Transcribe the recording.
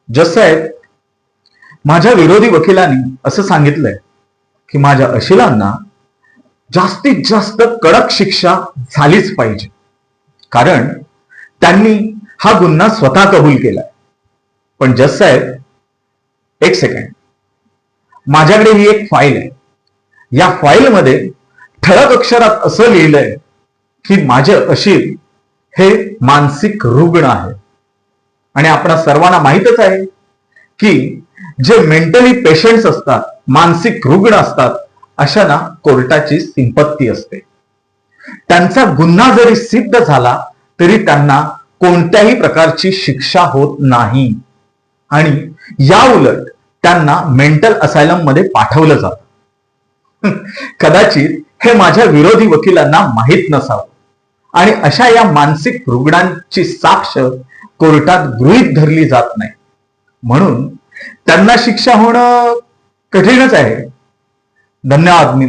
जज साहेब, माझ्या विरोधी वकिलांनी असं सांगितलंय की माझ्या अशिलांना जास्तीत जास्त कडक शिक्षा झालीच पाहिजे, कारण त्यांनी हा गुन्हा स्वतः कबूल केलाय. पण जज साहेब, एक सेकंड, माझ्याकडे ही एक फाईल आहे. या फाईलमध्ये ठळक अक्षरात असं लिहिलंय की माझे अशील हे मानसिक रुग्ण आहे. आणि आपणा सर्वांना माहितच आहे की जे मेंटली पेशंट्स असतात, मानसिक रुग्ण असतात, अशांना कोर्टाची सिंपत्ती असते. त्यांचा गुन्हा जरी सिद्ध झाला तरी त्यांना कोणत्याही प्रकारची शिक्षा होत नाही आणि या उलट त्यांना मेंटल असायलम मध्ये पाठवलं जातं. कदाचित हे माझ्या विरोधी वकिलांना माहीत नसावं आणि अशा या मानसिक रुग्णांची साक्ष कोर्टात गृहीत धरली जात नाही, म्हणून त्यांना शिक्षा होणं कठीणच आहे. धन्यवाद.